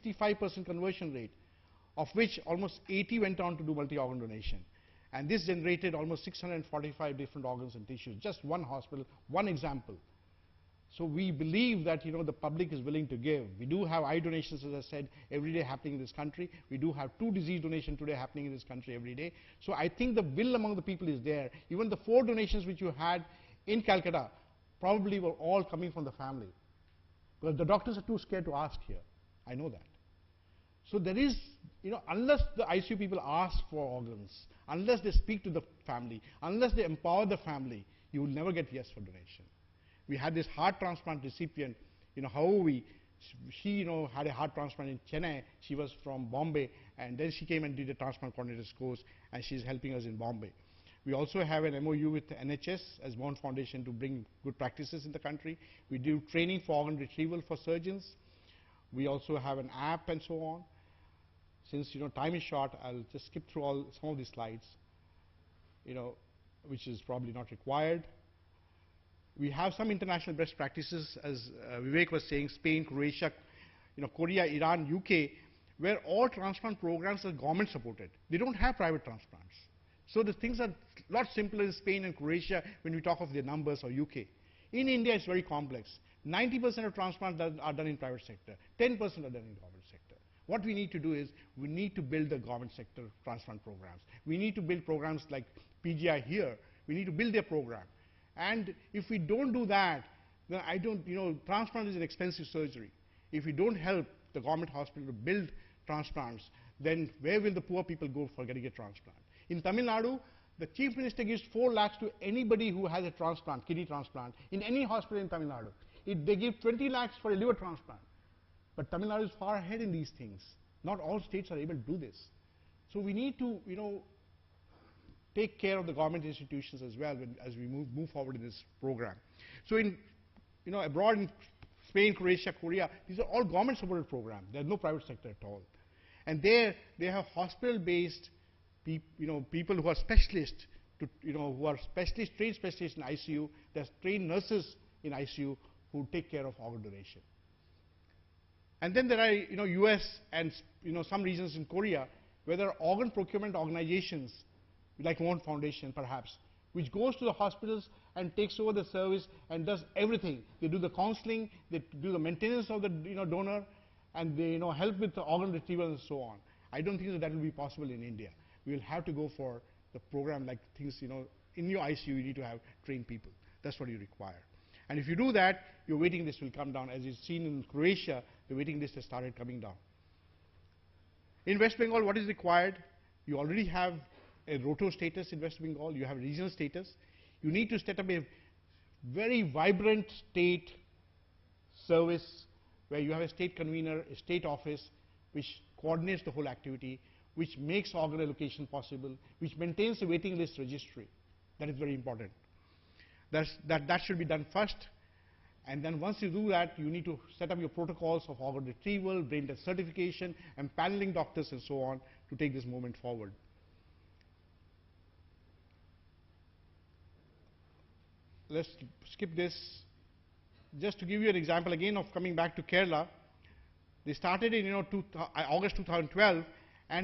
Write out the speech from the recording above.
65% conversion rate, of which almost 80 went on to do multi-organ donation. And this generated almost 645 different organs and tissues. Just one hospital, one example. So we believe that the public is willing to give. We do have eye donations, as I said, every day happening in this country. We do have 2 disease donations today happening in this country every day. So I think the will among the people is there. Even the 4 donations which you had in Calcutta probably were all coming from the family. But the doctors are too scared to ask here. I know that. So there is, unless the ICU people ask for organs, unless they speak to the family, unless they empower the family, you will never get yes for donation. We had this heart transplant recipient, she had a heart transplant in Chennai. She was from Bombay, and then she came and did a transplant coordinator's course, and she's helping us in Bombay. We also have an MOU with the NHS as Bond Foundation to bring good practices in the country. We do training for organ retrieval for surgeons. We also have an app and so on. Since time is short, I'll just skip through some of these slides, which is probably not required. We have some international best practices, as Vivek was saying, Spain, Croatia, Korea, Iran, UK, where all transplant programs are government supported. They don't have private transplants. So the things are a lot simpler in Spain and Croatia when we talk of their numbers, or UK. In India, it's very complex. 90% of transplants are done in private sector, 10% are done in government sector. What we need to do is, we need to build the government sector transplant programs. We need to build programs like PGI here. We need to build their program. And if we don't do that, then transplant is an expensive surgery. If we don't help the government hospital to build transplants, then where will the poor people go for getting a transplant? In Tamil Nadu, the Chief Minister gives 4 lakhs to anybody who has a transplant, kidney transplant, in any hospital in Tamil Nadu. They give 20 lakhs for a liver transplant. But Tamil Nadu is far ahead in these things. Not all states are able to do this. So we need to, take care of the government institutions as well as we move forward in this program. So in, abroad in Spain, Croatia, Korea, these are all government-supported programs. There's no private sector at all. And there, they have hospital-based, people who are specialists, who are trained specialists in ICU. There's trained nurses in ICU who take care of organ donation. And then there are, US and, some regions in Korea where there are organ procurement organizations, like Bond Foundation perhaps, which goes to the hospitals and takes over the service and does everything. They do the counseling, they do the maintenance of the donor, and they help with the organ retrieval and so on. I don't think that will be possible in India. We will have to go for the program like things, in your ICU you need to have trained people. That's what you require. And if you do that, your waiting list will come down. As you've seen in Croatia, the waiting list has started coming down. In West Bengal, what is required? You already have a roto status in West Bengal. You have regional status. You need to set up a very vibrant state service where you have a state convener, a state office, which coordinates the whole activity, which makes organ allocation possible, which maintains a waiting list registry. That is very important. That should be done first. And then once you do that, you need to set up your protocols of organ retrieval, brain death certification, and paneling doctors and so on to take this movement forward. Let's skip this. Just to give you an example again of coming back to Kerala, they started in August 2012, and